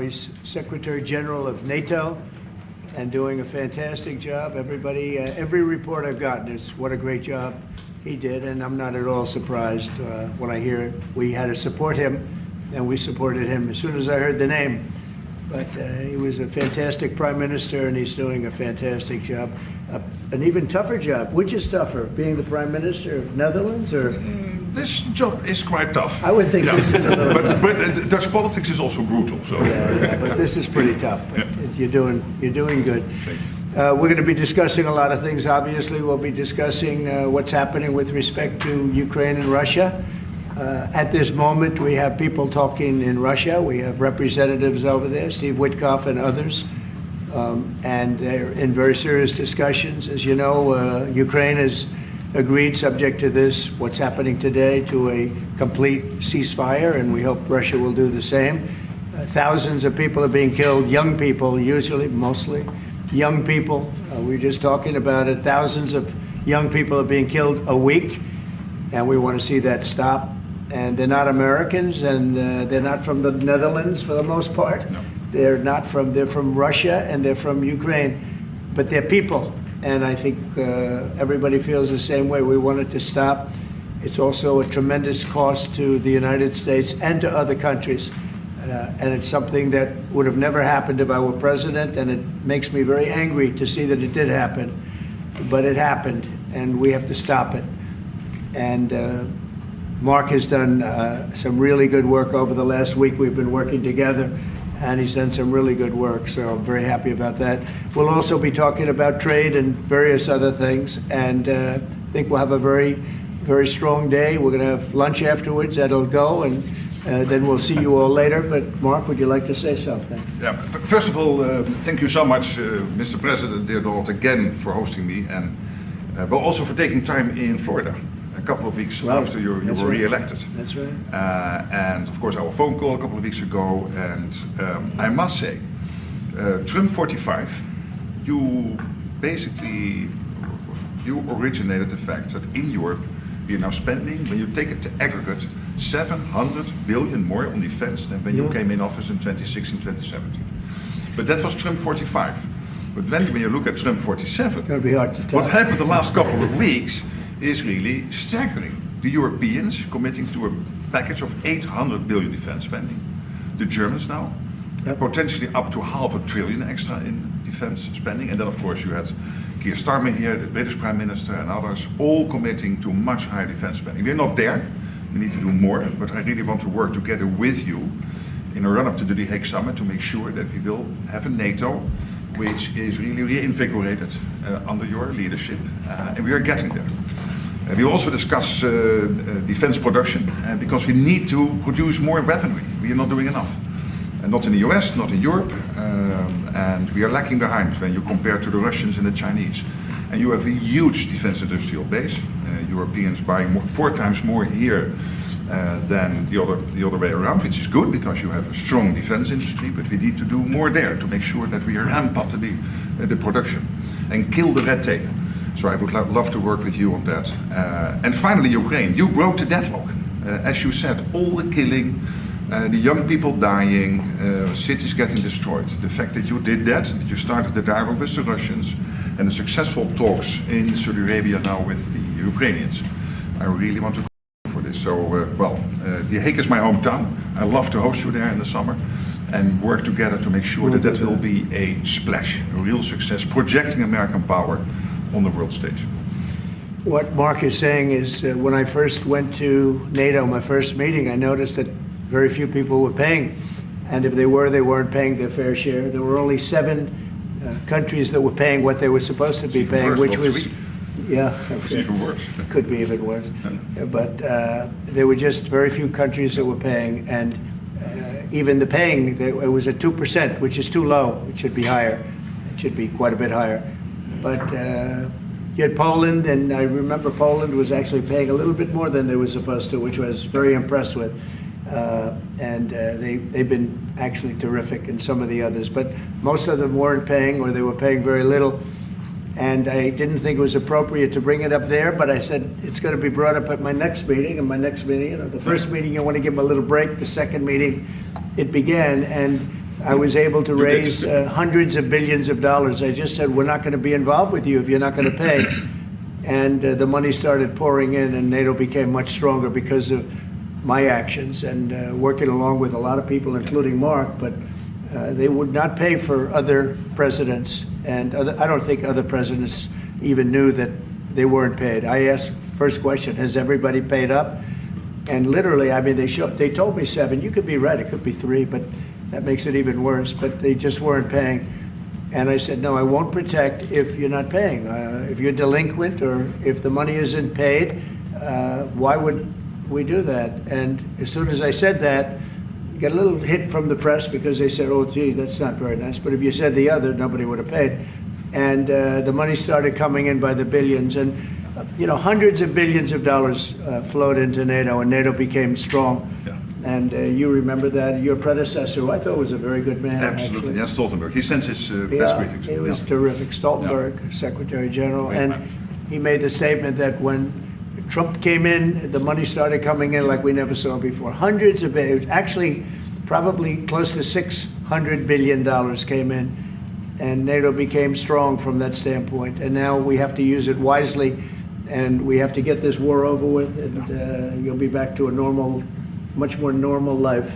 He's Secretary General of NATO and doing a fantastic job. Everybody, every report I've gotten is what a great job he did, and I'm not at all surprised when I hear it. We had to support him, and we supported him as soon as I heard the name. But he was a fantastic Prime Minister, and he's doing a fantastic job. An even tougher job. Which is tougher, being the Prime Minister of Netherlands or? This job is quite tough. I would think this is a little but Dutch politics is also brutal. So. Yeah, but this is pretty tough. But you're doing good. We're going to be discussing a lot of things. Obviously, we'll be discussing what's happening with respect to Ukraine and Russia. At this moment, we have people talking in Russia. We have representatives over there, Steve Witkoff and others. And they're in very serious discussions. As you know, Ukraine has agreed, subject to this, what's happening today, to a complete ceasefire, and we hope Russia will do the same. Thousands of people are being killed, young people, usually, mostly young people. We were just talking about it. Thousands of young people are being killed a week, and we want to see that stop. And they're not Americans, and they're not from the Netherlands for the most part. No. They're from Russia, and they're from Ukraine, but they're people. And I think everybody feels the same way. We want it to stop. It's also a tremendous cost to the United States and to other countries. And it's something that would have never happened if I were president, and it makes me very angry to see that it did happen. But it happened, and we have to stop it. And Mark has done some really good work over the last week. We've been working together, and he's done some really good work, so I'm very happy about that. We'll also be talking about trade and various other things, and I think we'll have a very, very strong day. We're going to have lunch afterwards, that'll go, and then we'll see you all later. But Mark, would you like to say something? Yeah, first of all, thank you so much, Mr. President, dear Donald, again for hosting me, and but also for taking time in Florida. A couple of weeks after you were re-elected. That's right. And of course our phone call a couple of weeks ago, and I must say, Trump 45, you originated the fact that in Europe we are now spending, when you take it to aggregate, 700 billion more on defense than when you came in office in 2016, 2017. But that was Trump 45. But when you look at Trump 47, it's going to be hard to tell. What happened the last couple of weeks is really staggering. The Europeans committing to a package of 800 billion defense spending. The Germans now, potentially up to $500 billion extra in defense spending. And then of course you had Keir Starmer here, the British Prime Minister, and others, all committing to much higher defense spending. We're not there, we need to do more, but I really want to work together with you in a run-up to the The Hague Summit to make sure that we will have a NATO which is really reinvigorated under your leadership, and we are getting there. We also discuss defense production, because we need to produce more weaponry. We are not doing enough. And not in the US, not in Europe, and we are lacking behind when you compare to the Russians and the Chinese. And you have a huge defense industrial base. Europeans buying 4 times more here than the other way around, which is good because you have a strong defense industry, but we need to do more there to make sure that we ramp up the production and kill the red tape. So I would love to work with you on that. And finally, Ukraine. You broke the deadlock. As you said, all the killing, the young people dying, cities getting destroyed. The fact that you did that you started the dialogue with the Russians, and the successful talks in Saudi Arabia now with the Ukrainians. I really want to go for this. So, The Hague is my hometown. I love to host you there in the summer and work together to make sure that will be a splash, a real success, projecting American power on the world stage. What Mark is saying is when I first went to NATO, my first meeting, I noticed that very few people were paying. And if they were, they weren't paying their fair share. There were only 7 countries that were paying what they were supposed to be paying, which was, it's even worse. Could be even worse. But there were just very few countries that were paying, and even the paying, it was at 2%, which is too low. It should be higher. It should be quite a bit higher. But you had Poland, and I remember Poland was actually paying a little bit more than they were supposed to, which I was very impressed with. And they've been actually terrific, and some of the others. But most of them weren't paying, or they were paying very little. And I didn't think it was appropriate to bring it up there, but I said it's going to be brought up at my next meeting. And my next meeting, the first meeting, you want to give them a little break. The second meeting, it began. And I was able to You did. raise hundreds of billions of dollars. I just said, we're not going to be involved with you if you're not going to pay. And the money started pouring in, and NATO became much stronger because of my actions and working along with a lot of people, including Mark. But they would not pay for other presidents, and I don't think other presidents even knew that they weren't paid. I asked, first question, has everybody paid up? And literally, I mean, they told me 7. You could be right, it could be 3, but that makes it even worse. But they just weren't paying. And I said, no, I won't protect if you're not paying. If you're delinquent or if the money isn't paid, why would we do that? And as soon as I said that, you got a little hit from the press because they said, oh, gee, that's not very nice. But if you said the other, nobody would have paid. And the money started coming in by the billions. And, hundreds of billions of dollars flowed into NATO, and NATO became strong. Yeah. And you remember that. Your predecessor, who I thought was a very good man. Absolutely. Actually. Jens Stoltenberg. He sends his best Yeah, greetings. he was Yeah. terrific. Stoltenberg, Secretary General. Great And man. he made the statement that when Trump came in, the money started coming in like we never saw before. Hundreds of billions, actually probably close to $600 billion came in. And NATO became strong from that standpoint. And now we have to use it wisely, and we have to get this war over with, and you'll be back to a normal, much more normal life.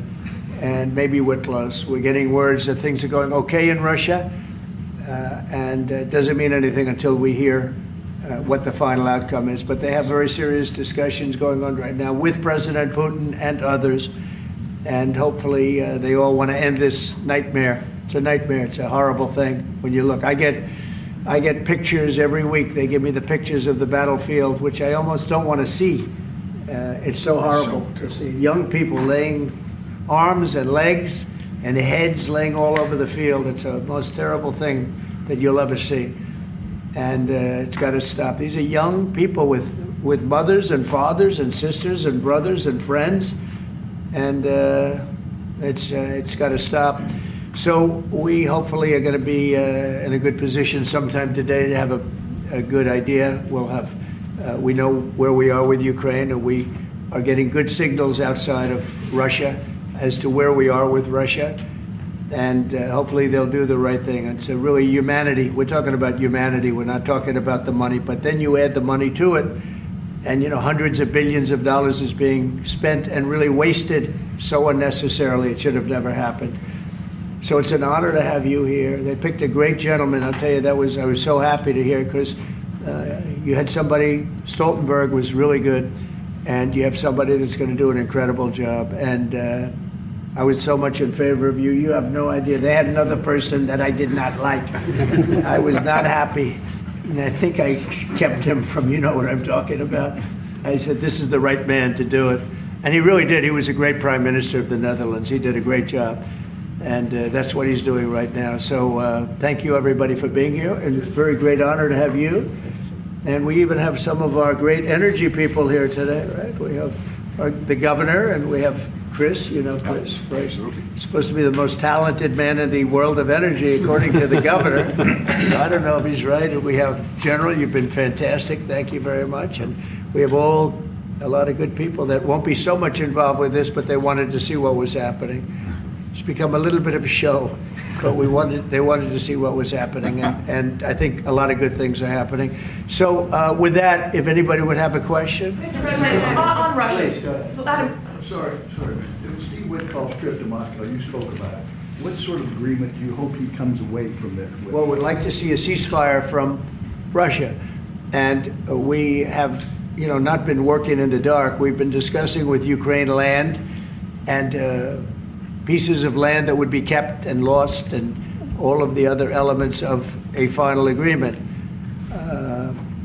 And maybe we're close. We're getting words that things are going okay in Russia, and it doesn't mean anything until we hear what the final outcome is. But they have very serious discussions going on right now with President Putin and others, and hopefully they all want to end this nightmare. It's a nightmare. It's a horrible thing when you look. I get pictures every week. They give me the pictures of the battlefield, which I almost don't want to see. It's so horrible to see young people laying arms and legs and heads laying all over the field. It's the most terrible thing that you'll ever see. And it's got to stop. These are young people with mothers and fathers and sisters and brothers and friends. And it's got to stop. So we hopefully are going to be in a good position sometime today to have a good idea. We'll have, we know where we are with Ukraine, and we are getting good signals outside of Russia as to where we are with Russia. And hopefully they'll do the right thing. It's really humanity. We're talking about humanity. We're not talking about the money. But then you add the money to it, and hundreds of billions of dollars is being spent and really wasted so unnecessarily. It should have never happened. So it's an honor to have you here. They picked a great gentleman. I'll tell you, I was so happy to hear, because you had somebody, Stoltenberg was really good, and you have somebody that's going to do an incredible job. And I was so much in favor of you. You have no idea. They had another person that I did not like. I was not happy. And I think I kept him from, you know what I'm talking about. I said, this is the right man to do it. And he really did. He was a great prime minister of the Netherlands. He did a great job. And that's what he's doing right now. So thank you, everybody, for being here. And it's a very great honor to have you. And we even have some of our great energy people here today, right? We have the governor, and we have Chris, Chris. Right? Absolutely. He's supposed to be the most talented man in the world of energy, according to the governor. So I don't know if he's right. And we have General, you've been fantastic. Thank you very much. And we have a lot of good people that won't be so much involved with this, but they wanted to see what was happening. It's become a little bit of a show, but they wanted to see what was happening, and I think a lot of good things are happening. So with that, if anybody would have a question. Mr. President, on Russia. Please, go ahead. So that- Sorry. Steve Witkoff's trip to Moscow, you spoke about it. What sort of agreement do you hope he comes away from there with? Well, we'd like to see a ceasefire from Russia, and we have, not been working in the dark. We've been discussing with Ukraine land and pieces of land that would be kept and lost, and all of the other elements of a final agreement.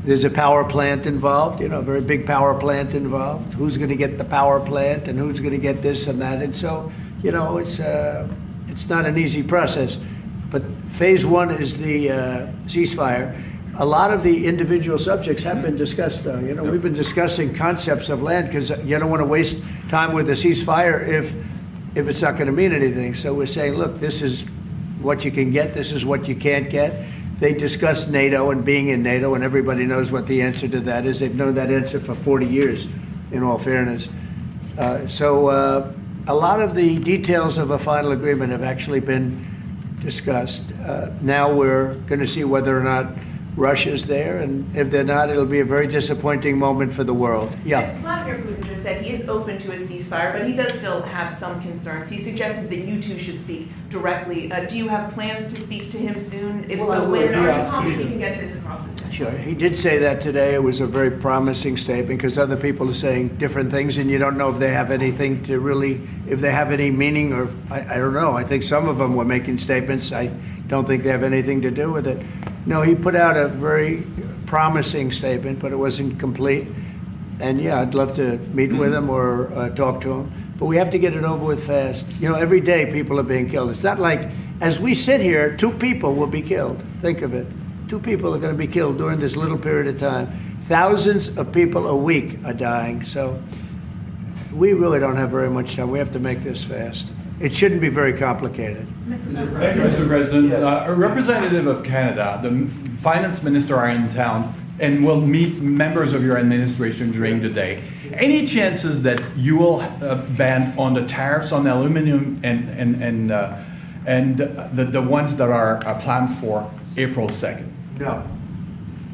There's a power plant involved, a very big power plant involved. Who's going to get the power plant, and who's going to get this and that? And so, it's not an easy process. But phase one is the ceasefire. A lot of the individual subjects have been discussed, though. We've been discussing concepts of land, because you don't want to waste time with a ceasefire if it's not going to mean anything. So we're saying, look, this is what you can get, this is what you can't get. They discussed NATO and being in NATO, and everybody knows what the answer to that is. They've known that answer for 40 years, in all fairness. So a lot of the details of a final agreement have actually been discussed. Now we're going to see whether or not Russia's there, and if they're not, it'll be a very disappointing moment for the world. Yeah. Vladimir Putin just said he is open to a ceasefire, but he does still have some concerns. He suggested that you two should speak directly. Do you have plans to speak to him soon? If Well, I so, would, when? Are yeah. you confident you can get this across the table? Sure. He did say that today. It was a very promising statement because other people are saying different things, and you don't know if they have anything to really, if they have any meaning, or I don't know. I think some of them were making statements. I don't think they have anything to do with it. No, he put out a very promising statement, but it wasn't complete. And yeah, I'd love to meet with him or talk to him. But we have to get it over with fast. You know, every day people are being killed. It's not like, as we sit here, 2 people will be killed. Think of it. 2 people are going to be killed during this little period of time. Thousands of people a week are dying. So we really don't have very much time. We have to make this fast. It shouldn't be very complicated. Mr. Thank you, Mr. President. Yes. A representative of Canada, the finance minister, are in town and will meet members of your administration during the day. Any chances that you will ban on the tariffs on aluminum and the ones that are planned for April 2nd? No.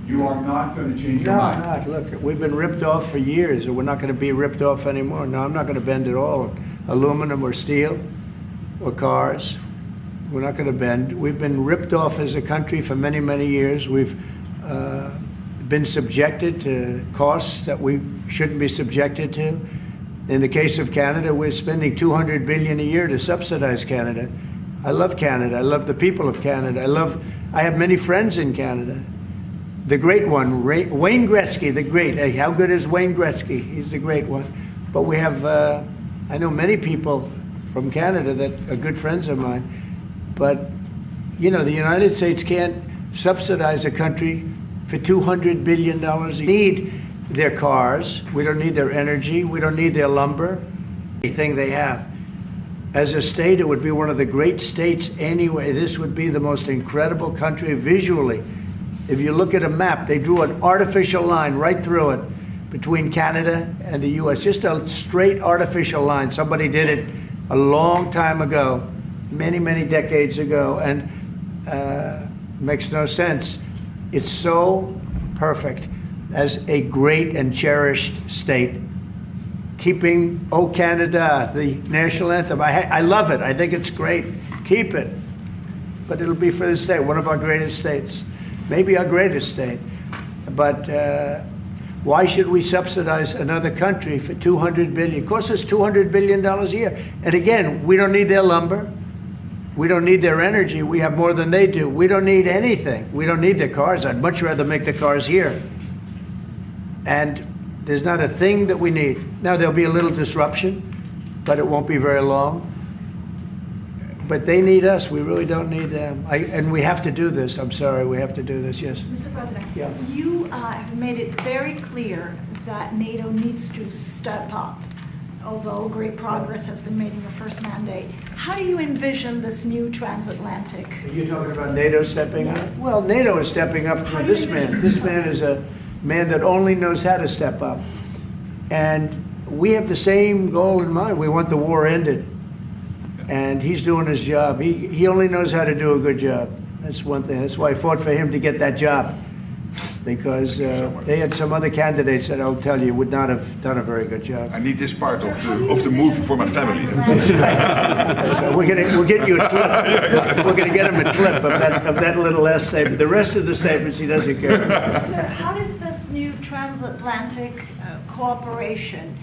You are not going to change your No, mind? not. Look, we've been ripped off for years, and we're not going to be ripped off anymore. No, I'm not going to bend at all. Aluminum or steel or cars. We're not going to bend. We've been ripped off as a country for many, many years. We've been subjected to costs that we shouldn't be subjected to. In the case of Canada, we're spending $200 billion a year to subsidize Canada. I love Canada. I love the people of Canada. I have many friends in Canada. The great one, Wayne Gretzky, the great. Hey, how good is Wayne Gretzky? He's the great one. But we have, I know many people from Canada that are good friends of mine. But, you know, the United States can't subsidize a country for $200 billion. We need their cars. We don't need their energy. We don't need their lumber. Anything they have. As a state, it would be one of the great states anyway. This would be the most incredible country visually. If you look at a map, they drew an artificial line right through it between Canada and the U.S. Just a straight artificial line. Somebody did it a long time ago, many, many decades ago, and makes no sense. It's so perfect as a great and cherished state. Keeping "O Canada," the national anthem. I love it. I think it's great. Keep it. But it'll be for the state, one of our greatest states. Maybe our greatest state. But why should we subsidize another country for $200 billion? It costs us $200 billion a year. And again, we don't need their lumber. We don't need their energy. We have more than they do. We don't need anything. We don't need their cars. I'd much rather make the cars here. And there's not a thing that we need. Now, there'll be a little disruption, but it won't be very long. But they need us. We really don't need them. And we have to do this. I'm sorry. We have to do this. Yes. Mr. President, Yeah. you have made it very clear that NATO needs to step up, although great progress has been made in your first mandate. How do you envision this new transatlantic? Are you talking about NATO stepping Yes. up? Well, NATO is stepping up How through do you this man. envision- This man is a man that only knows how to step up. And we have the same goal in mind. We want the war ended. And he's doing his job. He only knows how to do a good job. That's one thing. That's why I fought for him to get that job. Because they had some other candidates that I'll tell you would not have done a very good job. I need this part of the move for my family. So we'll get you a clip. We're going to get him a clip of that little last statement. The rest of the statements he doesn't care. Sir, how does this new transatlantic cooperation,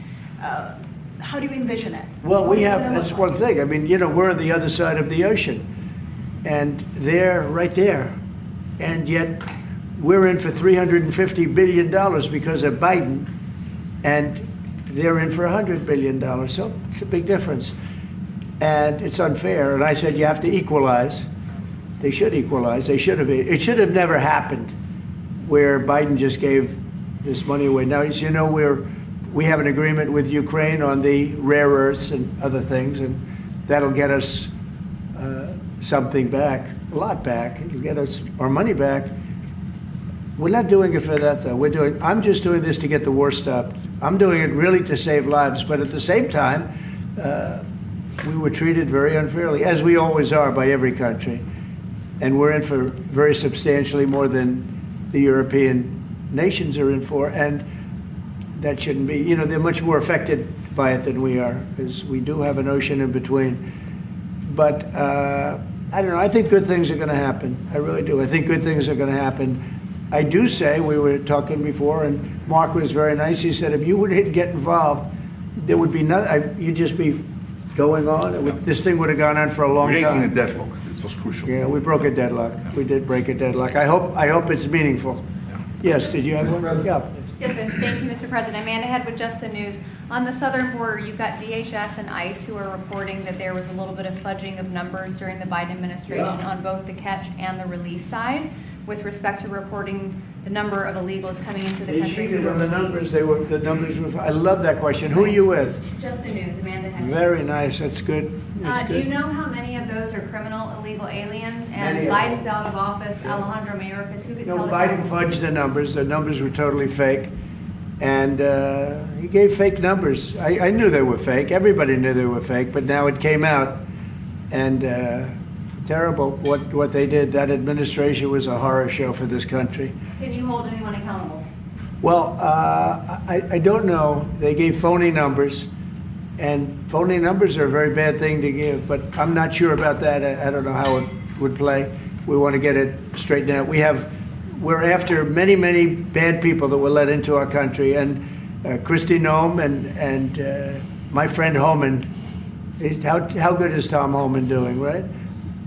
how do you envision it? Well, What we is it have, gonna that's look one like? thing. I mean, you know, we're on the other side of the ocean. And they're right there. And yet, we're in for $350 billion because of Biden. And they're in for $100 billion. So it's a big difference. And it's unfair. And I said, you have to equalize. They should equalize. They should have. It should have never happened where Biden just gave this money away. Now, as you know, we have an agreement with Ukraine on the rare earths and other things, and that'll get us something back, a lot back. It'll get us our money back. We're not doing it for that, though. I'm just doing this to get the war stopped. I'm doing it really to save lives, but at the same time, we were treated very unfairly, as we always are by every country. And we're in for very substantially more than the European nations are in for, and that shouldn't be. You know, they're much more affected by it than we are, because we do have an ocean in between. But I don't know, I think good things are going to happen. I really do. I think good things are going to happen. I do say, we were talking before, and Mark was very nice. He said, if you would get involved, there would be nothing. You'd just be going on. This thing would have gone on for a long Breaking a time. deadlock. It was crucial. Yeah, we broke a deadlock. We did break a deadlock. I hope it's meaningful. Yes, did you have one? Yeah. Yes, sir. Thank you, Mr. President. Amanda Head with Just the News. On the southern border, you've got DHS and ICE who are reporting that there was a little bit of fudging of numbers during the Biden administration on both the catch and the release side with respect to reporting the number of illegals coming into the They country. cheated on the numbers. The numbers were, I love that question. Who are you with? Just the News, Amanda Head. Very nice. That's good. That's Do you good. know how many of those are criminal illegal aliens? And Many of them. Biden's out of office, Alejandro Mayorkas, who gets No, held Biden accountable? fudged the numbers. The numbers were totally fake. And he gave fake numbers. I knew they were fake. Everybody knew they were fake, but now it came out. And terrible what they did. That administration was a horror show for this country. Can you hold anyone accountable? Well, I don't know. They gave phony numbers. And phony numbers are a very bad thing to give, but I'm not sure about that. I don't know how it would play. We want to get it straightened out. We're after many, many bad people that were let into our country, and Kristi Noem and my friend Homan. How good is Tom Homan doing, right?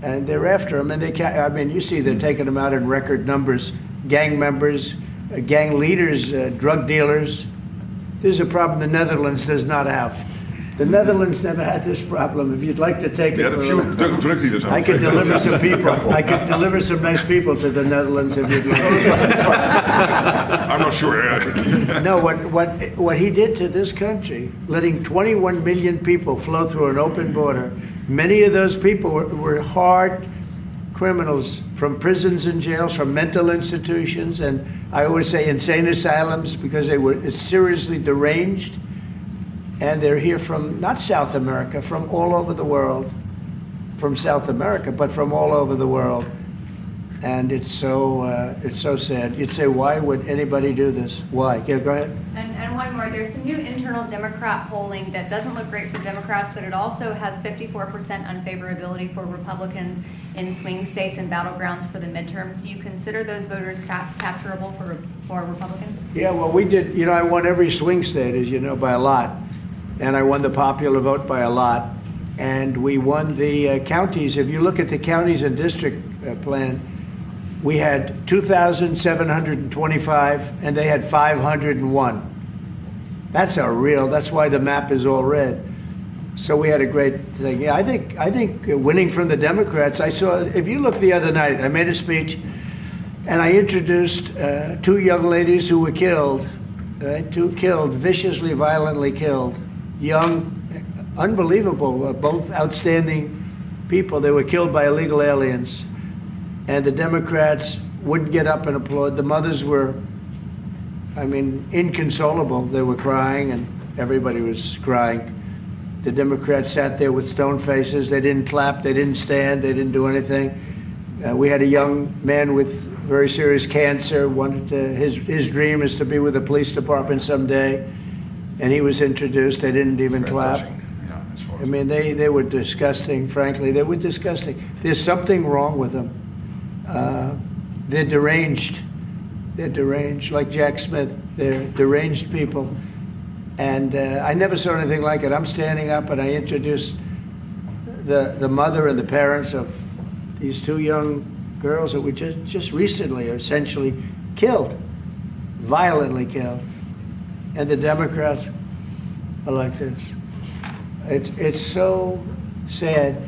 And they're after him, and I mean, you see they're taking him out in record numbers. Gang members, gang leaders, drug dealers. This is a problem the Netherlands does not have. The Netherlands never had this problem. If you'd like to take We it had a for few look. drug dealers. I could deliver some people. I could deliver some nice people to the Netherlands if you'd like. I'm not sure. No, what he did to this country, letting 21 million people flow through an open border, many of those people were hard criminals from prisons and jails, from mental institutions, and I always say insane asylums, because they were seriously deranged. And they're here from, not South America, from all over the world. From South America, but from all over the world. And it's so sad. You'd say, why would anybody do this? Why? Yeah, go ahead. And one more, there's some new internal Democrat polling that doesn't look great for Democrats, but it also has 54% unfavorability for Republicans in swing states and battlegrounds for the midterms. Do you consider those voters capturable for Republicans? Yeah, well, we did, you know, I won every swing state, as you know, by a lot. And I won the popular vote by a lot. And we won the counties. If you look at the counties and district plan, we had 2,725, and they had 501. That's why the map is all red. So we had a great thing. Yeah, I think winning from the Democrats, I saw, if you look the other night, I made a speech, and I introduced two young ladies who were killed, viciously, violently killed. Young, unbelievable, both outstanding people. They were killed by illegal aliens. And the Democrats wouldn't get up and applaud. The mothers were, I mean, inconsolable. They were crying, and everybody was crying. The Democrats sat there with stone faces. They didn't clap, they didn't stand, they didn't do anything. We had a young man with very serious cancer. His dream is to be with the police department someday. And he was introduced. They didn't even clap. Yeah, that's I mean, they were disgusting, frankly. They were disgusting. There's something wrong with them. They're deranged. They're deranged, like Jack Smith. They're deranged people. And I never saw anything like it. I'm standing up and I introduced the mother and the parents of these two young girls that were just recently essentially killed, violently killed. And the Democrats are like this. It's so sad.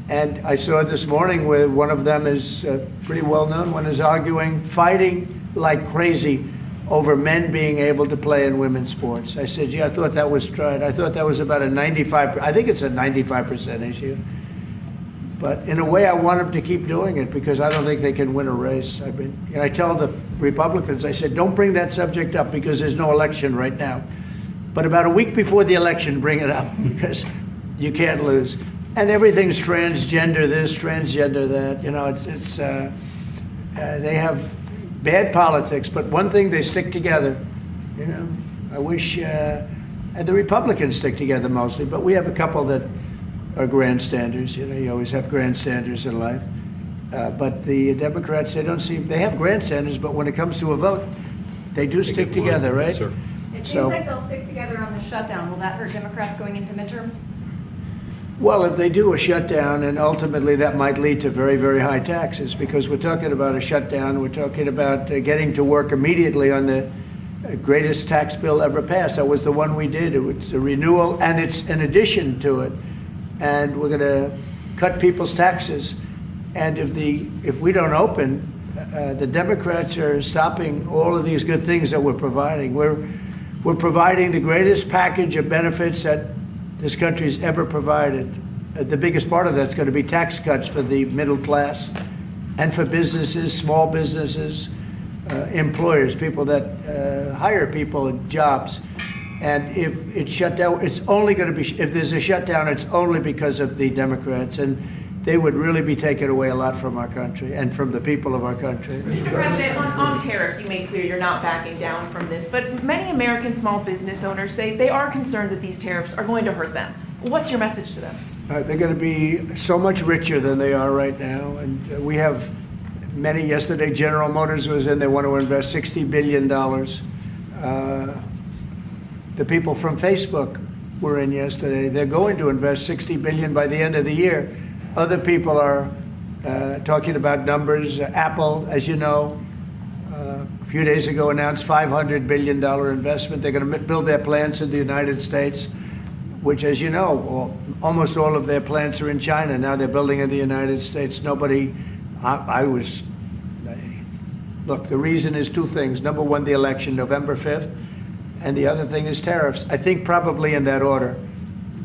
And I saw this morning where one of them is pretty well known, one is arguing, fighting like crazy over men being able to play in women's sports. I said, yeah, I thought that was tried. I thought that was about a 95%, I think it's a 95% issue. But in a way, I want them to keep doing it because I don't think they can win a race. And I tell the Republicans, I said, don't bring that subject up because there's no election right now. But about a week before the election, bring it up because You can't lose. And everything's transgender this, transgender that. You know, they have bad politics, but one thing, they stick together. You know, I wish, and the Republicans stick together mostly, but we have a couple that are grandstanders. You know, you always have grandstanders in life. But the Democrats, they have grandstanders, but when it comes to a vote, they do stick together, right? Yes, sir. It So- seems like they'll stick together on the shutdown. Will that hurt Democrats going into midterms? Well, if they do a shutdown, and ultimately that might lead to very, very high taxes, because we're talking about a shutdown, we're talking about getting to work immediately on the greatest tax bill ever passed. That was the one we did. It was a renewal, and it's an addition to it. And we're going to cut people's taxes. And if we don't open, the Democrats are stopping all of these good things that we're providing. We're providing the greatest package of benefits that this country's ever provided. The biggest part of that's going to be tax cuts for the middle class and for businesses, small businesses, employers, people that hire people in jobs. And if it's shut down, it's only going to be, if there's a shutdown, it's only because of the Democrats. And they would really be taking away a lot from our country and from the people of our country. Mr. President, on tariffs, you made clear you're not backing down from this, but many American small business owners say they are concerned that these tariffs are going to hurt them. What's your message to them? They're going to be so much richer than they are right now. And we have many, yesterday General Motors was in, they want to invest $60 billion. The people from Facebook were in yesterday. They're going to invest $60 billion by the end of the year. Other people are talking about numbers. Apple, as you know, a few days ago announced $500 billion investment. They're going to build their plants in the United States, which, as you know, almost all of their plants are in China. Now they're building in the United States. Look, the reason is two things. Number one, the election, November 5th, and the other thing is tariffs. I think probably in that order.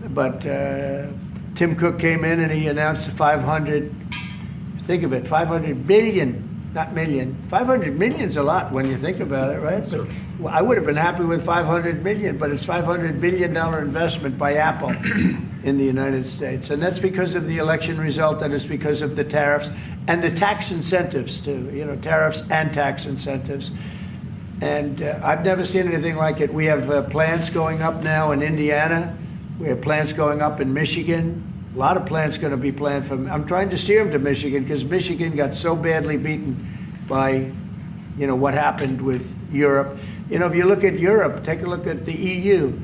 But Tim Cook came in and he announced 500, think of it, 500 billion, not million. 500 million's a lot when you think about it, right? But well, I would have been happy with 500 million, but it's $500 billion investment by Apple in the United States. And that's because of the election result, and it's because of the tariffs and the tax incentives too, you know, tariffs and tax incentives. And I've never seen anything like it. We have plants going up now in Indiana. We have plants going up in Michigan. A lot of plants going to be planned from. I'm trying to steer them to Michigan because Michigan got so badly beaten by, you know, what happened with Europe. You know, if you look at Europe, take a look at the EU.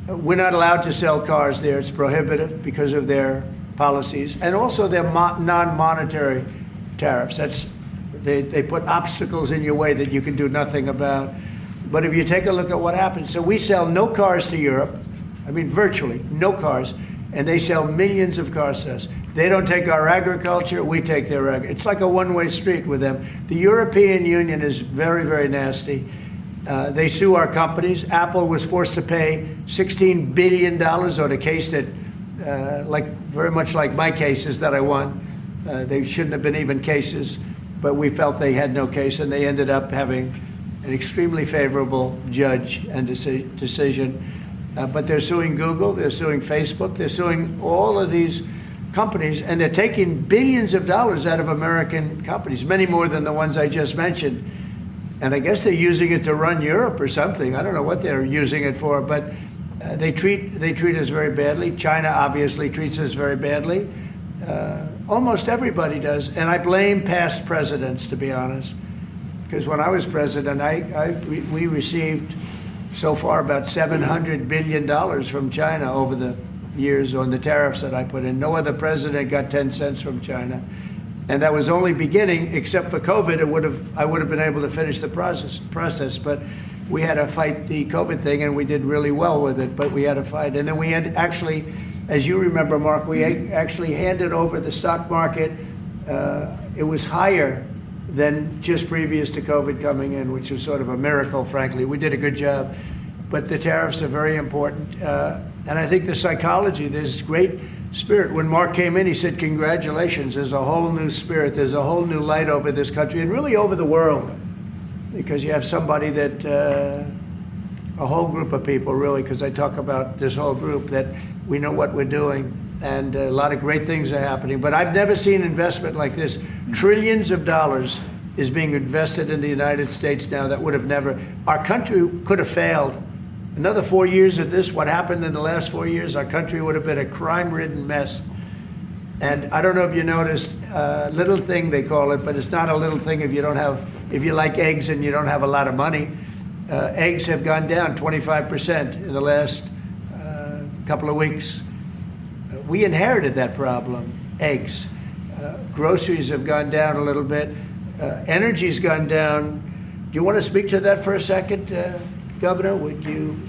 We're not allowed to sell cars there. It's prohibitive because of their policies and also their non-monetary tariffs. They put obstacles in your way that you can do nothing about. But if you take a look at what happens, so we sell no cars to Europe. I mean, virtually no cars, and they sell millions of cars to us. They don't take our agriculture, we take their agriculture. It's like a one-way street with them. The European Union is very, very nasty. They sue our companies. Apple was forced to pay $16 billion on a case that, very much like my cases that I won. They shouldn't have been even cases, but we felt they had no case, and they ended up having an extremely favorable judge and decision. But they're suing Google, they're suing Facebook, they're suing all of these companies, and they're taking billions of dollars out of American companies, many more than the ones I just mentioned. And I guess they're using it to run Europe or something. I don't know what they're using it for, but they treat us very badly. China obviously treats us very badly. Almost everybody does, and I blame past presidents, to be honest, because when I was president, we received so far about $700 billion from China over the years on the tariffs that I put in. No other president got 10 cents from China. And that was only beginning, except for COVID, I would have been able to finish the process. But we had to fight the COVID thing, and we did really well with it, but we had to fight. And then we had actually, as you remember, Mark, we actually handed over the stock market. It was higher than just previous to COVID coming in, which was sort of a miracle, frankly. We did a good job. But the tariffs are very important. And I think the psychology, there's great spirit. When Mark came in, he said, congratulations, there's a whole new spirit, there's a whole new light over this country and really over the world. Because you have somebody that a whole group of people, really, because I talk about this whole group, that we know what we're doing, and a lot of great things are happening. But I've never seen investment like this. Trillions of dollars is being invested in the United States now that would have never, our country could have failed. Another 4 years of this, what happened in the last 4 years, our country would have been a crime-ridden mess. And I don't know if you noticed, little thing they call it, but it's not a little thing if you like eggs and you don't have a lot of money. Eggs have gone down 25% in the last couple of weeks. We inherited that problem, eggs. Groceries have gone down a little bit. Energy's gone down. Do you want to speak to that for a second, Governor? Would you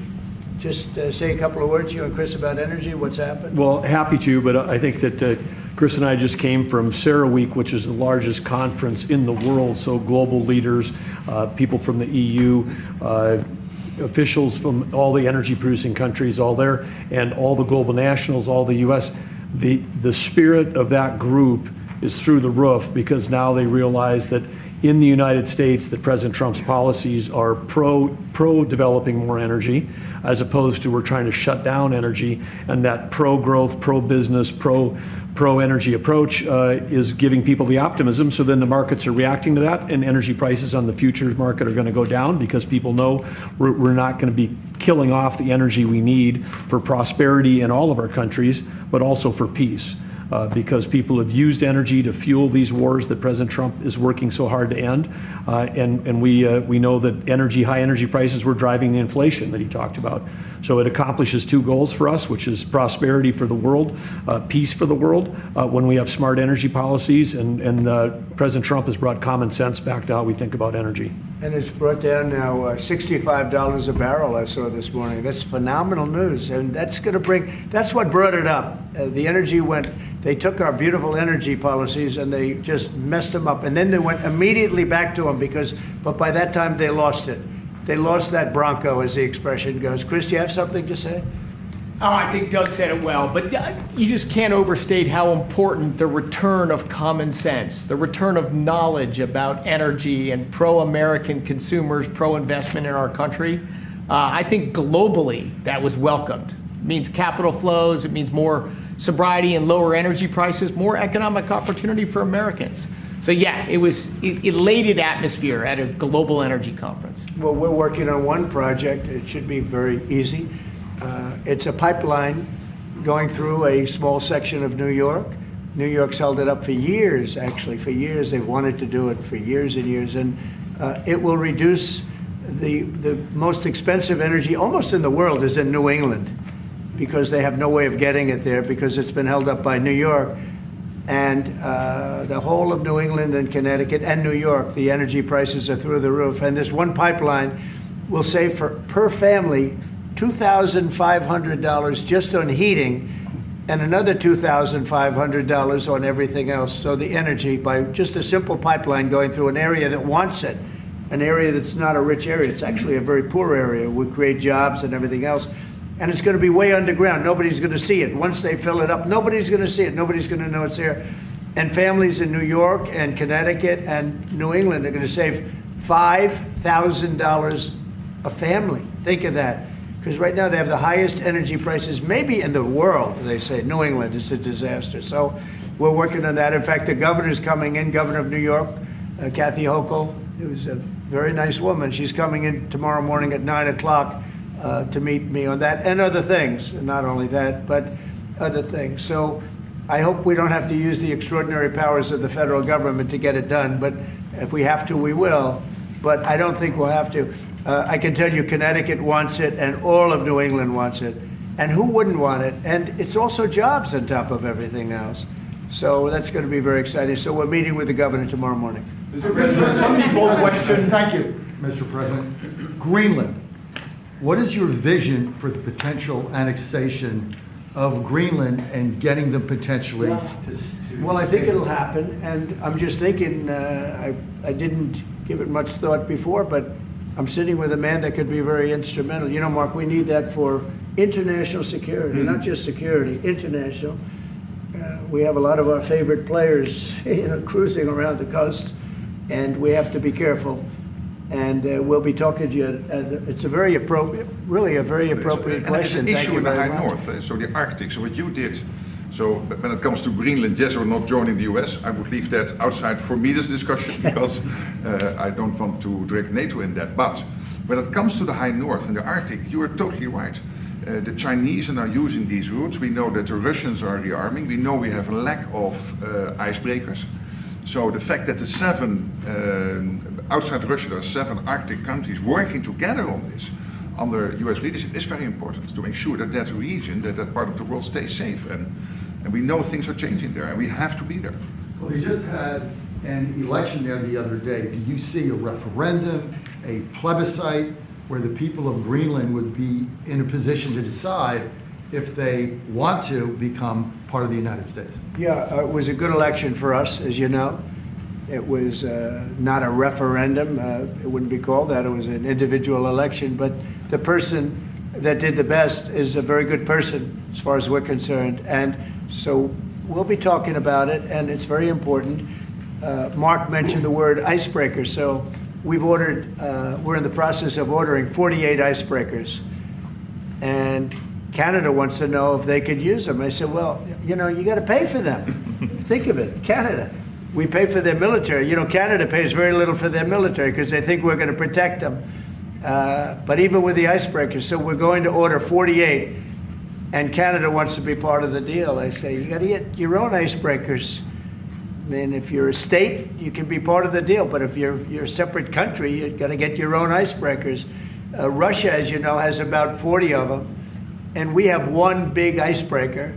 just say a couple of words, you and Chris, about energy, what's happened? Well, happy to, but I think that Chris and I just came from CERAWeek, which is the largest conference in the world, so global leaders, people from the EU, officials from all the energy producing countries, all there, and all the global nationals, all the US. The spirit of that group is through the roof, because now they realize that in the United States that President Trump's policies are pro-developing more energy, as opposed to we're trying to shut down energy, and that pro-growth, pro-business, pro-energy approach is giving people the optimism. So then the markets are reacting to that, and energy prices on the futures market are going to go down, because people know we're not going to be killing off the energy we need for prosperity in all of our countries, but also for peace. Because people have used energy to fuel these wars that President Trump is working so hard to end, and we know that high energy prices were driving the inflation that he talked about. So it accomplishes two goals for us, which is prosperity for the world, peace for the world, when we have smart energy policies, and President Trump has brought common sense back to how we think about energy. And it's brought down now $65 a barrel, I saw this morning. That's phenomenal news, and that's what brought it up. The energy they took our beautiful energy policies and they just messed them up. And then they went immediately back to them, but by that time they lost it. They lost that Bronco, as the expression goes. Chris, do you have something to say? Oh, I think Doug said it well, but you just can't overstate how important the return of common sense, the return of knowledge about energy and pro-American consumers, pro-investment in our country. I think globally that was welcomed. It means capital flows, it means more sobriety and lower energy prices, more economic opportunity for Americans. So yeah, it was elated atmosphere at a global energy conference. Well, we're working on one project. It should be very easy. It's a pipeline going through a small section of New York. New York's held it up for years, actually, for years. They wanted to do it for years and years. And it will reduce the most expensive energy almost in the world is in New England, because they have no way of getting it there, because it's been held up by New York. And the whole of New England and Connecticut and New York, the energy prices are through the roof. And this one pipeline will save per family $2,500 just on heating, and another $2,500 on everything else. So the energy, by just a simple pipeline going through an area that wants it, an area that's not a rich area, it's actually a very poor area, would create jobs and everything else. And it's going to be way underground. Nobody's going to see it. Once they fill it up, nobody's going to see it. Nobody's going to know it's there. And families in New York and Connecticut and New England are going to save $5,000 a family. Think of that. Because right now they have the highest energy prices maybe in the world, they say. New England is a disaster. So we're working on that. In fact, the governor's coming in, Governor of New York, Kathy Hochul, who's a very nice woman. She's coming in tomorrow morning at 9 o'clock to meet me on that and other things. And not only that, but other things. So I hope we don't have to use the extraordinary powers of the federal government to get it done. But if we have to, we will. But I don't think we'll have to. I can tell you Connecticut wants it, and all of New England wants it. And who wouldn't want it? And it's also jobs on top of everything else. So that's going to be very exciting. So we're meeting with the governor tomorrow morning. Mr. President, some people question. Thank you, Mr. President. Greenland. What is your vision for the potential annexation of Greenland and getting them potentially to Well, I think it'll happen, and I'm just thinking, I didn't give it much thought before, but I'm sitting with a man that could be very instrumental. You know, Mark, we need that for international security, not just security, international. We have a lot of our favorite players, cruising around the coast, and we have to be careful. And we'll be talking to you. It's a very appropriate, really a very appropriate question. And it's Thank an issue you in the very high much. north, so the Arctic. So what you did, so when it comes to Greenland, yes or not joining the US, I would leave that outside for me, this discussion, because I don't want to drag NATO in that. But when it comes to the high north and the Arctic, you are totally right. The Chinese are now using these routes. We know that the Russians are rearming. We know we have a lack of icebreakers. So the fact that the outside Russia, there are 7 Arctic countries working together on this under US leadership is very important to make sure that that region, that part of the world stays safe. And we know things are changing there and we have to be there. Well, we just had an election there the other day. Do you see a referendum, a plebiscite, where the people of Greenland would be in a position to decide if they want to become part of the United States? Yeah, it was a good election for us, as you know. It was not a referendum. It wouldn't be called that. It was an individual election. But the person that did the best is a very good person, as far as we're concerned. And so we'll be talking about it, and it's very important. Mark mentioned the word icebreaker. So we've ordered, we're in the process of ordering 48 icebreakers. And Canada wants to know if they could use them. I said, well, you know, you got to pay for them. Think of it, Canada. We pay for their military. You know, Canada pays very little for their military because they think we're going to protect them. But even with the icebreakers, so we're going to order 48, and Canada wants to be part of the deal. I say, you got to get your own icebreakers. I mean, if you're a state, you can be part of the deal, but if you're a separate country, you've got to get your own icebreakers. Russia, as you know, has about 40 of them, and we have one big icebreaker,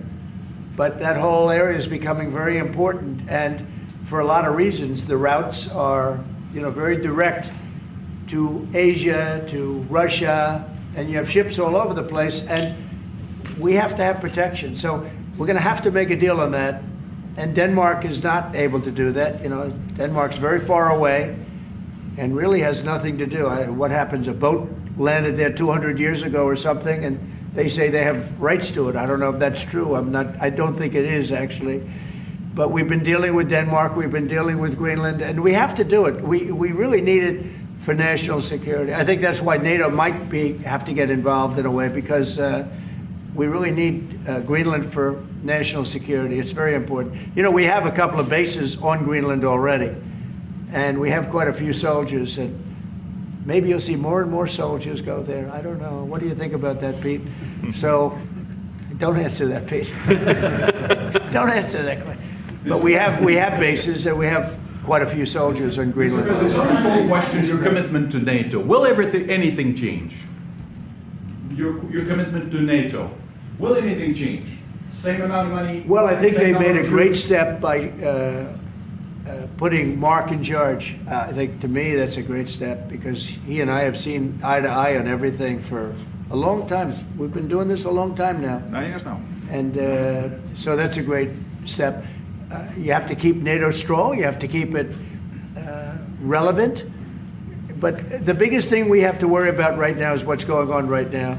but that whole area is becoming very important, and for a lot of reasons, the routes are, you know, very direct to Asia, to Russia, and you have ships all over the place, and we have to have protection. So we're going to have to make a deal on that, and Denmark is not able to do that. You know, Denmark's very far away and really has nothing to do. What happens? A boat landed there 200 years ago or something, and they say they have rights to it. I don't know if that's true. I don't think it is, actually. But we've been dealing with Denmark, we've been dealing with Greenland, and we have to do it. We really need it for national security. I think that's why NATO might have to get involved in a way, because we really need Greenland for national security. It's very important. You know, we have a couple of bases on Greenland already, and we have quite a few soldiers, and maybe you'll see more and more soldiers go there. I don't know. What do you think about that, Pete? So, don't answer that, Pete. Don't answer that question. But we have bases, and we have quite a few soldiers on Greenland. Because it's a simple question, your commitment to NATO. Will anything change? Your commitment to NATO. Will anything change? Same amount of money? Well, I think they same made number a of great troops? step by putting Mark in charge. I think, to me, that's a great step, because he and I have seen eye to eye on everything for a long time. We've been doing this a long time now. 9 years now. And so that's a great step. You have to keep NATO strong. You have to keep it relevant. But the biggest thing we have to worry about right now is what's going on right now.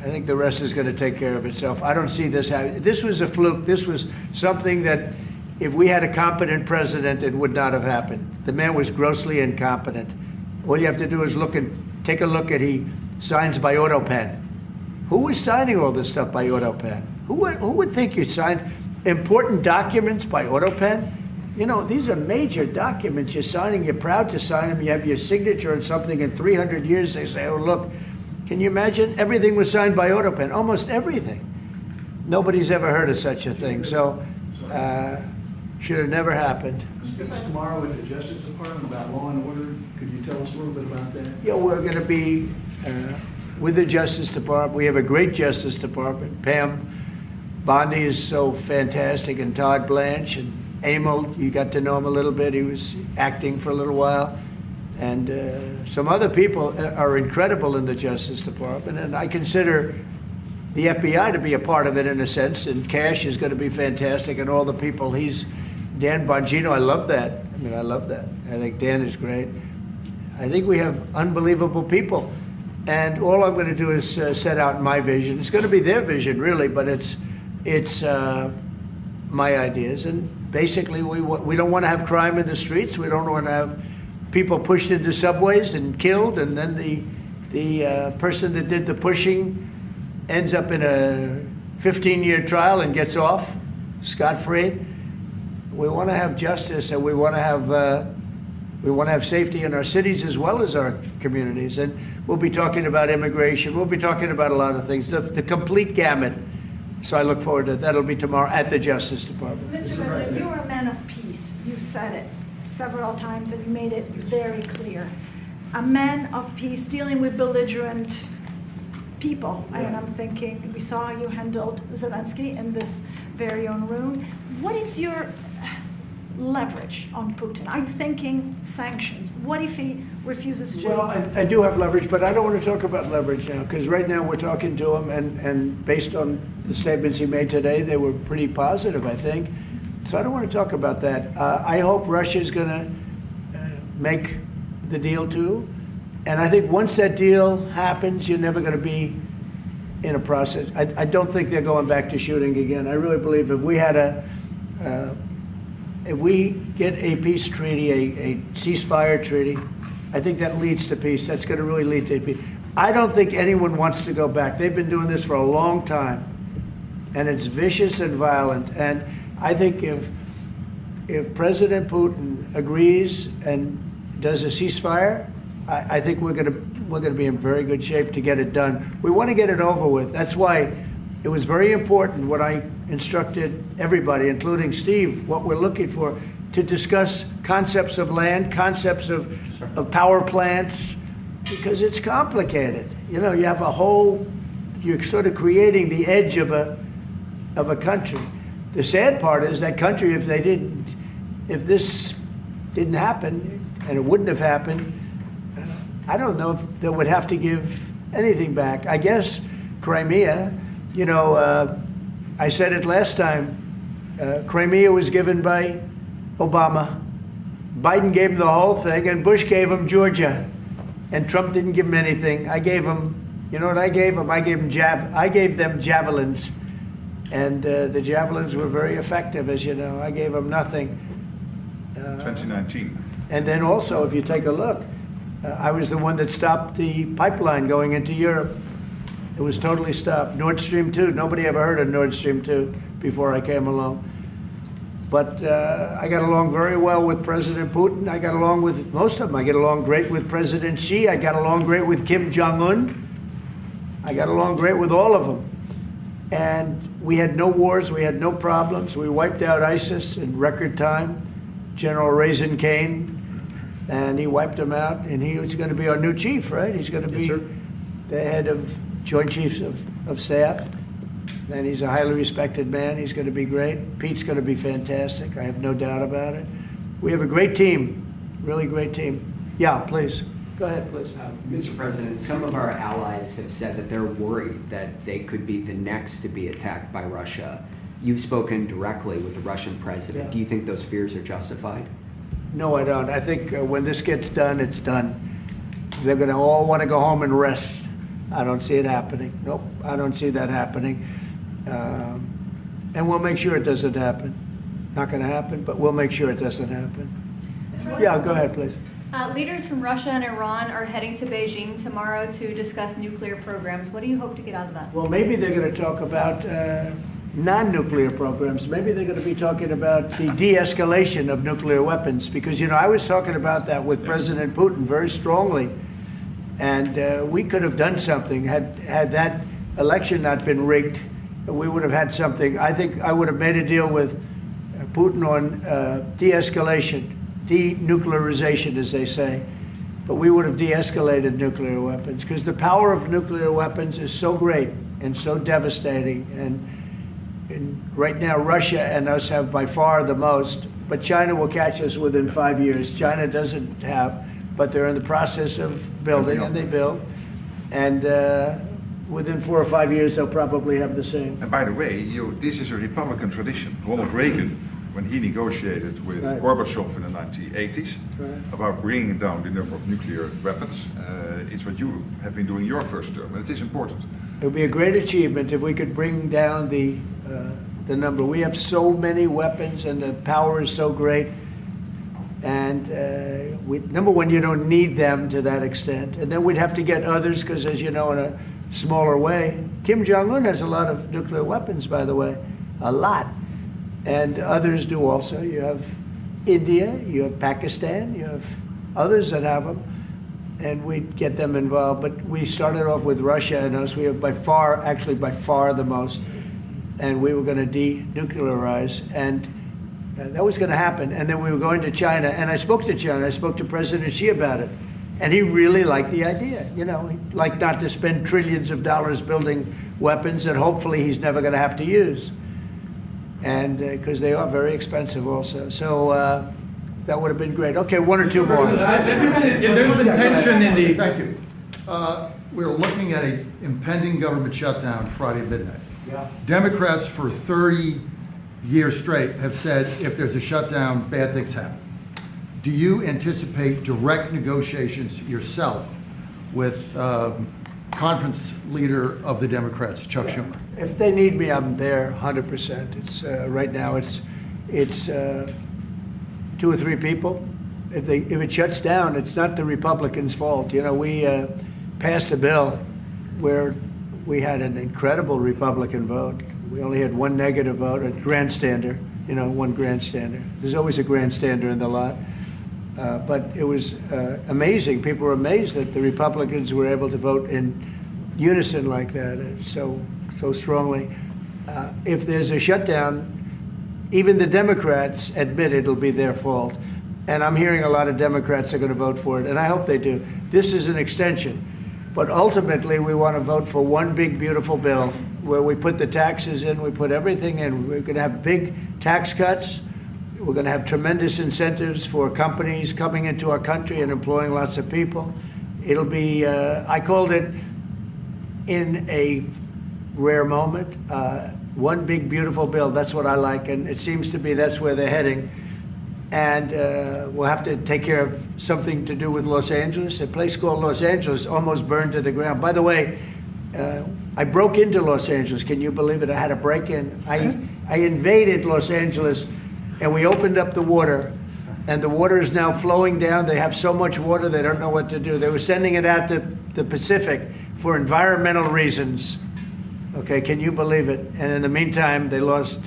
I think the rest is going to take care of itself. I don't see this happening. This was a fluke. This was something that, if we had a competent president, it would not have happened. The man was grossly incompetent. All you have to do is take a look at, he signs by AutoPen. Who was signing all this stuff by AutoPen? Who would think you signed important documents by AutoPen? You know, these are major documents you're signing. You're proud to sign them. You have your signature on something. In 300 years, they say, oh, look, can you imagine? Everything was signed by AutoPen, almost everything. Nobody's ever heard of such a thing. So, should have never happened. Tomorrow with the Justice Department about law and order. Could you tell us a little bit about that? Yeah, we're going to be with the Justice Department. We have a great Justice Department. Pam Bondi is so fantastic, and Todd Blanche, and Emil, you got to know him a little bit. He was acting for a little while. And some other people are incredible in the Justice Department, and I consider the FBI to be a part of it in a sense, and Cash is going to be fantastic, and all the people. Dan Bongino, I love that. I mean, I love that. I think Dan is great. I think we have unbelievable people, and all I'm going to do is set out my vision. It's going to be their vision, really, but it's my ideas, and basically we don't want to have crime in the streets. We don't want to have people pushed into subways and killed, and then the person that did the pushing ends up in a 15-year trial and gets off scot-free. We want to have justice, and we want to have safety in our cities as well as our communities. And we'll be talking about immigration. We'll be talking about a lot of things, the complete gamut. So I look forward to that. That'll be tomorrow at the Justice Department. Mr. President, you're a man of peace. You said it several times and you made it very clear. A man of peace dealing with belligerent people. And I'm thinking, we saw how you handled Zelensky in this very own room. What is your leverage on Putin? Are you thinking sanctions? What if he refuses to? Well, I do have leverage, but I don't want to talk about leverage now, because right now we're talking to him, and based on the statements he made today, they were pretty positive, I think. So I don't want to talk about that. I hope Russia's going to make the deal too. And I think once that deal happens, you're never going to be in a process. I don't think they're going back to shooting again. I really believe if we had if we get a peace treaty, a ceasefire treaty, I think that leads to peace. That's going to really lead to peace. I don't think anyone wants to go back. They've been doing this for a long time, and it's vicious and violent. And I think if President Putin agrees and does a ceasefire, I think we're going to be in very good shape to get it done. We want to get it over with. That's why it was very important what I instructed everybody, including Steve, what we're looking for, to discuss concepts of land, concepts of power plants, because it's complicated. You know, you have you're sort of creating the edge of a country. The sad part is that country, if this didn't happen, and it wouldn't have happened, I don't know if they would have to give anything back. I guess Crimea, you know, I said it last time, Crimea was given by Obama. Biden gave him the whole thing, and Bush gave him Georgia. And Trump didn't give him anything. I gave him, you know what I gave him? I gave them javelins. And the javelins were very effective, as you know. I gave them nothing. 2019. And then also, if you take a look, I was the one that stopped the pipeline going into Europe. It was totally stopped. Nord Stream 2, nobody ever heard of Nord Stream 2 before I came along. But I got along very well with President Putin. I got along with most of them. I get along great with President Xi. I got along great with Kim Jong-un. I got along great with all of them. And we had no wars. We had no problems. We wiped out ISIS in record time. General Raisin came, and he wiped them out. And he was going to be our new chief, right? He's going to be the head of Joint Chiefs of Staff. And he's a highly respected man. He's going to be great. Pete's going to be fantastic. I have no doubt about it. We have a great team, really great team. Yeah, please. Go ahead, please. Mr. President, some of our allies have said that they're worried that they could be the next to be attacked by Russia. You've spoken directly with the Russian president. Yeah. Do you think those fears are justified? No, I don't. I think when this gets done, it's done. They're going to all want to go home and rest. I don't see it happening. Nope, I don't see that happening. And we'll make sure it doesn't happen. Not going to happen, but we'll make sure it doesn't happen. Yeah, go ahead, please. Leaders from Russia and Iran are heading to Beijing tomorrow to discuss nuclear programs. What do you hope to get out of that? Well, maybe they're going to talk about non-nuclear programs. Maybe they're going to be talking about the de-escalation of nuclear weapons, because, you know, I was talking about that with President Putin very strongly, and we could have done something had that election not been rigged. We would have had something. I think I would have made a deal with Putin on de-escalation, denuclearization, as they say. But we would have de-escalated nuclear weapons, because the power of nuclear weapons is so great and so devastating. And right now, Russia and us have by far the most, but China will catch us within 5 years. China doesn't have, but they're in the process of building, and they build. And within 4 or 5 years, they'll probably have the same. And by the way, this is a Republican tradition. Ronald Reagan, when he negotiated with Gorbachev in the 1980s about bringing down the number of nuclear weapons, it's what you have been doing your first term, and it is important. It would be a great achievement if we could bring down the number. We have so many weapons, and the power is so great. And number one, you don't need them to that extent. And then we'd have to get others, because as you know, in a smaller way, Kim Jong-un has a lot of nuclear weapons, by the way, a lot. And others do also. You have India, you have Pakistan, you have others that have them. And we'd get them involved. But we started off with Russia and us. We have by far the most. And we were going to denuclearize. And that was going to happen. And then we were going to China. And I spoke to China. I spoke to President Xi about it. And he really liked the idea. You know, he'd like not to spend trillions of dollars building weapons that hopefully he's never going to have to use. And because they are very expensive also. So that would have been great. Okay, one or two more. There's been tension in the... Thank you. We're looking at an impending government shutdown Friday at midnight. Yeah. Democrats for 30 years straight have said if there's a shutdown, bad things happen. Do you anticipate direct negotiations yourself with conference leader of the Democrats, Chuck Schumer? If they need me, I'm there 100%. It's right now it's 2 or 3 people. If it shuts down, it's not the Republicans' fault. You know, we passed a bill where we had an incredible Republican vote. We only had 1 negative vote, a grandstander, you know, 1 grandstander. There's always a grandstander in the lot. But it was amazing. People were amazed that the Republicans were able to vote in unison like that, so strongly. If there's a shutdown, even the Democrats admit it'll be their fault. And I'm hearing a lot of Democrats are going to vote for it, and I hope they do. This is an extension. But ultimately, we want to vote for one big, beautiful bill where we put the taxes in, we put everything in. We're going to have big tax cuts. We're going to have tremendous incentives for companies coming into our country and employing lots of people. It'll be, I called it, in a rare moment, one big, beautiful bill. That's what I like, and it seems to be that's where they're heading. And we'll have to take care of something to do with Los Angeles. A place called Los Angeles almost burned to the ground. By the way, I broke into Los Angeles. Can you believe it? I had a break-in. I invaded Los Angeles, and we opened up the water, and the water is now flowing down. They have so much water, they don't know what to do. They were sending it out to the Pacific for environmental reasons. Okay, can you believe it? And in the meantime, they lost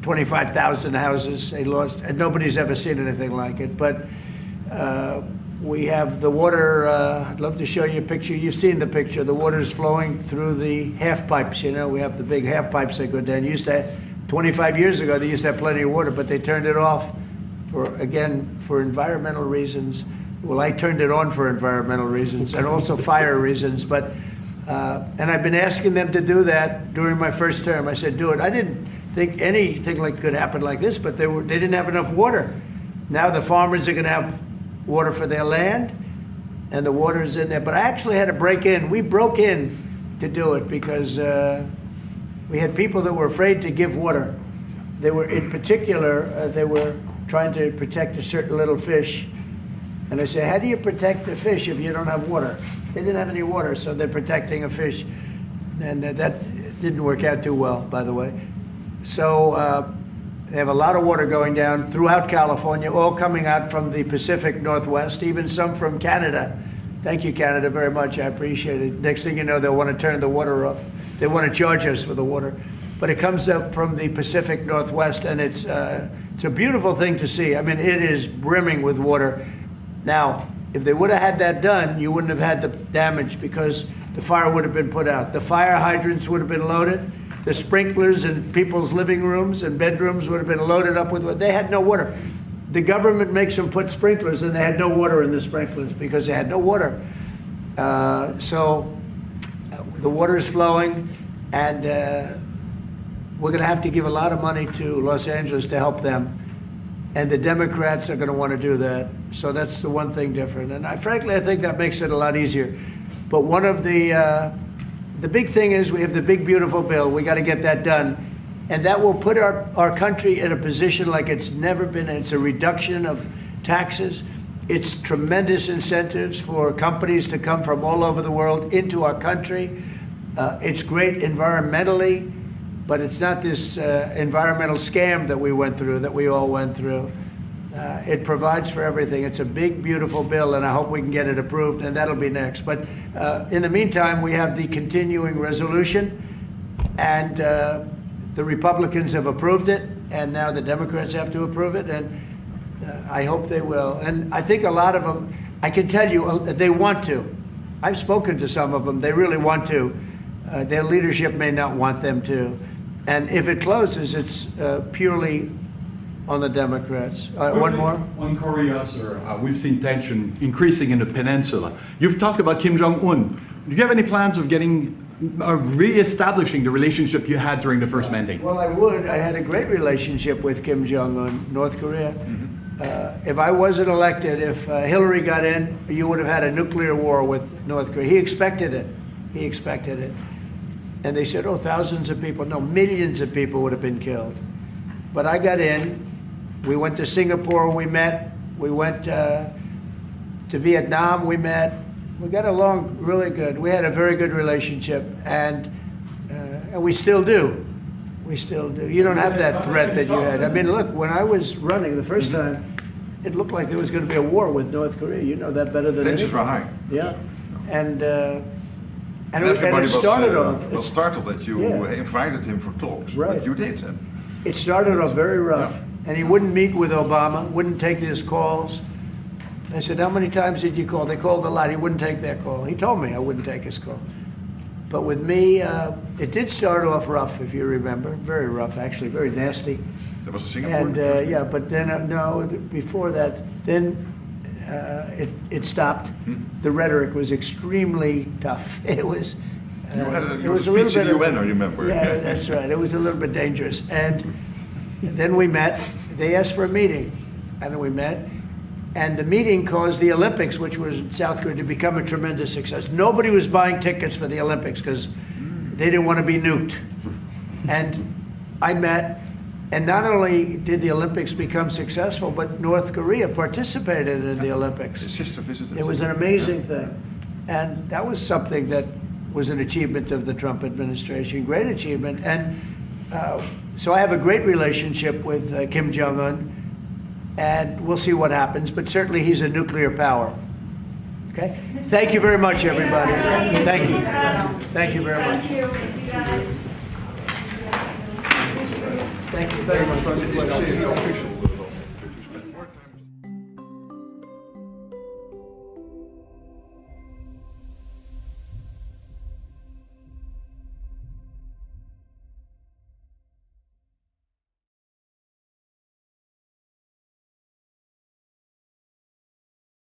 25,000 houses. They lost, and nobody's ever seen anything like it. But we have the water. I'd love to show you a picture. You've seen the picture. The water is flowing through the half pipes. You know, we have the big half pipes that go down. 25 years ago, they used to have plenty of water, but they turned it off for environmental reasons. Well, I turned it on for environmental reasons and also fire reasons. But and I've been asking them to do that during my first term. I said, do it. I didn't think anything like could happen like this, but they didn't have enough water. Now the farmers are going to have water for their land, and the water is in there. But I actually had to break in. We broke in to do it because we had people that were afraid to give water. They were, in particular, they were trying to protect a certain little fish. And I said, how do you protect the fish if you don't have water? They didn't have any water, so they're protecting a fish. And that didn't work out too well, by the way. So they have a lot of water going down throughout California, all coming out from the Pacific Northwest, even some from Canada. Thank you, Canada, very much. I appreciate it. Next thing you know, they'll want to turn the water off. They want to charge us for the water. But it comes up from the Pacific Northwest, and it's a beautiful thing to see. I mean, it is brimming with water. Now, if they would have had that done, you wouldn't have had the damage because the fire would have been put out. The fire hydrants would have been loaded. The sprinklers in people's living rooms and bedrooms would have been loaded up with water. They had no water. The government makes them put sprinklers, and they had no water in the sprinklers because they had no water. So the water is flowing, and we're going to have to give a lot of money to Los Angeles to help them. And the Democrats are going to want to do that. So that's the one thing different. And frankly, I think that makes it a lot easier. But one of the big thing is we have the big, beautiful bill. We got to get that done. And that will put our country in a position like it's never been. It's a reduction of taxes. It's tremendous incentives for companies to come from all over the world into our country. It's great environmentally. But it's not this environmental scam that we all went through. It provides for everything. It's a big, beautiful bill, and I hope we can get it approved, and that'll be next. But in the meantime, we have the continuing resolution, and the Republicans have approved it, and now the Democrats have to approve it, and I hope they will. And I think a lot of them, I can tell you, they want to. I've spoken to some of them. They really want to. Their leadership may not want them to. And if it closes, it's purely on the Democrats. One more? On Korea, sir, we've seen tension increasing in the peninsula. You've talked about Kim Jong-un. Do you have any plans of re-establishing the relationship you had during the first mandate? Well, I would. I had a great relationship with Kim Jong-un, North Korea. If I wasn't elected, if Hillary got in, you would have had a nuclear war with North Korea. He expected it. He expected it. And they said, oh, thousands of people. No, millions of people would have been killed. But I got in. We went to Singapore, we met. We went to Vietnam, we met. We got along really good. We had a very good relationship, and we still do. We still do. You don't have that threat that you had. I mean, look, when I was running the first time, it looked like there was going to be a war with North Korea. You know that better than Tensions were high. Yeah, and everybody it started was startled that you Yeah. invited him for talks. Right. But you did. It started off very rough, Yeah. and he wouldn't meet with Obama, wouldn't take his calls. I said, how many times did you call? They called a lot. He wouldn't take their call. He told me I wouldn't take his call. But with me, it did start off rough, if you remember. Very rough, actually, very nasty. That was a Singapore. And yeah, but then, no, before that, then it stopped. The rhetoric was extremely tough. It was. You had it was a little speech bit in the UN, I remember. Yeah, that's right. It was a little bit dangerous. And then we met. They asked for a meeting, and we met. And the meeting caused the Olympics, which was in South Korea, to become a tremendous success. Nobody was buying tickets for the Olympics because they didn't want to be nuked. And I met, and not only did the Olympics become successful, but North Korea participated in the Olympics. His sister visited. It was an amazing thing. And that was something that was an achievement of the Trump administration, great achievement. And so I have a great relationship with Kim Jong-un, and we'll see what happens, but certainly he's a nuclear power. Okay? Thank you very much, everybody. Thank you. Thank you very much. Thank you very much. It is now the official